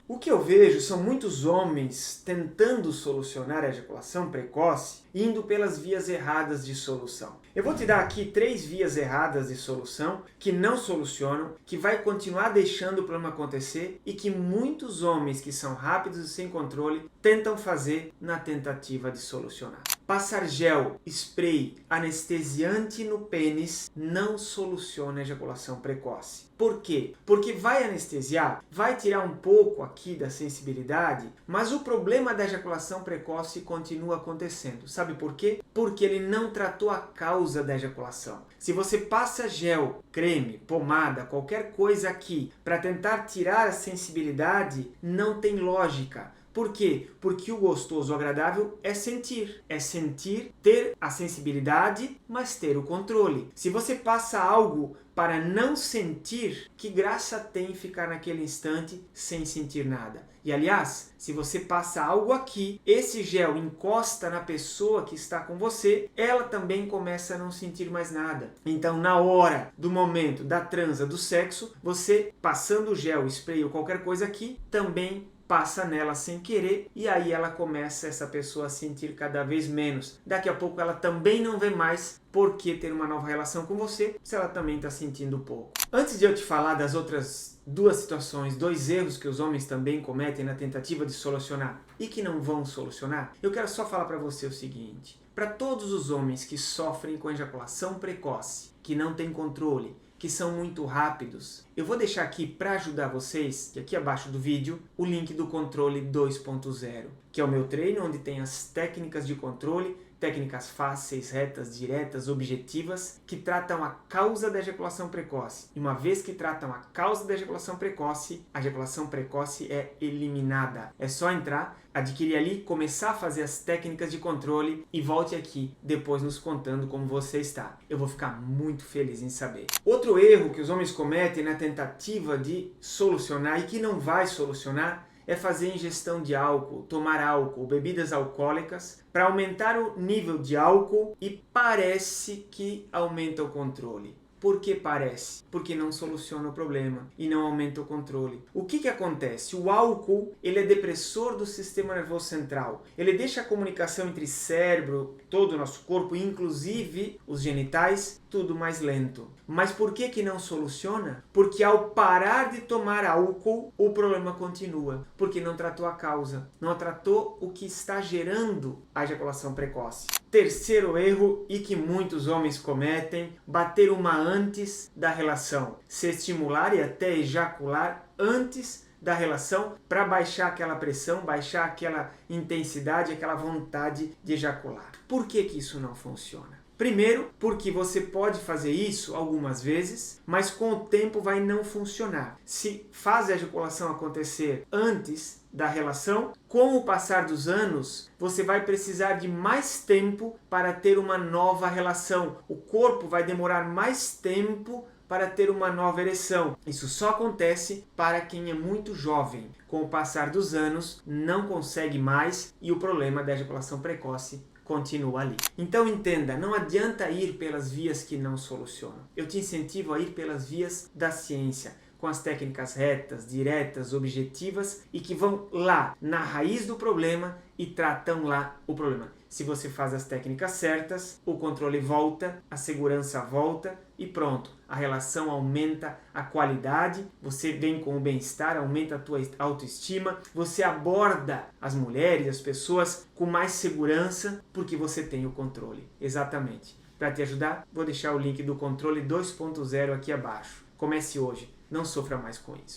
O que eu vejo são muitos homens tentando solucionar a ejaculação precoce indo pelas vias erradas de solução. Eu vou te dar aqui 3 vias erradas de solução que não solucionam, que vai continuar deixando o problema acontecer e que muitos homens que são rápidos e sem controle tentam fazer na tentativa de solucionar. Passar gel, spray, anestesiante no pênis não soluciona a ejaculação precoce. Por quê? Porque vai anestesiar, vai tirar um pouco aqui da sensibilidade, mas o problema da ejaculação precoce continua acontecendo. Sabe por quê? Porque ele não tratou a causa da ejaculação. Se você passa gel, creme, pomada, qualquer coisa aqui para tentar tirar a sensibilidade, não tem lógica. Por quê? Porque o gostoso, o agradável é sentir. É sentir, ter a sensibilidade, mas ter o controle. Se você passa algo para não sentir, que graça tem ficar naquele instante sem sentir nada? E aliás, se você passa algo aqui, esse gel encosta na pessoa que está com você, ela também começa a não sentir mais nada. Então, na hora do momento da transa, do sexo, você passando o gel, spray ou qualquer coisa aqui, também passa nela sem querer e aí ela começa, essa pessoa, a sentir cada vez menos. Daqui a pouco ela também não vê mais por que ter uma nova relação com você se ela também está sentindo pouco. Antes de eu te falar das outras 2 situações, 2 erros que os homens também cometem na tentativa de solucionar e que não vão solucionar, eu quero só falar para você o seguinte: para todos os homens que sofrem com ejaculação precoce, que não têm controle, que são muito rápidos, eu vou deixar aqui para ajudar vocês, que aqui abaixo do vídeo, o link do Controle 2.0, que é o meu treino onde tem as técnicas de controle, técnicas fáceis, retas, diretas, objetivas, que tratam a causa da ejaculação precoce. E uma vez que tratam a causa da ejaculação precoce é eliminada. É só entrar, adquirir ali, começar a fazer as técnicas de controle e volte aqui depois nos contando como você está. Eu vou ficar muito feliz em saber. Outro erro que os homens cometem na tentativa de solucionar e que não vai solucionar é fazer ingestão de álcool, tomar álcool, bebidas alcoólicas, para aumentar o nível de álcool e parece que aumenta o controle. Por que parece? Porque não soluciona o problema e não aumenta o controle. O que acontece? O álcool, ele é depressor do sistema nervoso central. Ele deixa a comunicação entre cérebro, todo o nosso corpo, inclusive os genitais, tudo mais lento. Mas por que não soluciona? Porque ao parar de tomar álcool, o problema continua. Porque não tratou a causa, não tratou o que está gerando a ejaculação precoce. Terceiro erro, e que muitos homens cometem, bater uma antes da relação. Se estimular e até ejacular antes da relação para baixar aquela pressão, baixar aquela intensidade, aquela vontade de ejacular. Por que isso não funciona? Primeiro, porque você pode fazer isso algumas vezes, mas com o tempo vai não funcionar. Se faz a ejaculação acontecer antes da relação, com o passar dos anos, você vai precisar de mais tempo para ter uma nova relação. O corpo vai demorar mais tempo para ter uma nova ereção. Isso só acontece para quem é muito jovem. Com o passar dos anos, não consegue mais e o problema da ejaculação precoce continua ali. Então entenda, não adianta ir pelas vias que não solucionam. Eu te incentivo a ir pelas vias da ciência, com as técnicas retas, diretas, objetivas e que vão lá na raiz do problema e tratam lá o problema. Se você faz as técnicas certas, o controle volta, a segurança volta e pronto. A relação aumenta a qualidade, você vem com o bem-estar, aumenta a tua autoestima, você aborda as mulheres, as pessoas com mais segurança porque você tem o controle. Exatamente. Para te ajudar, vou deixar o link do Controle 2.0 aqui abaixo. Comece hoje, não sofra mais com isso.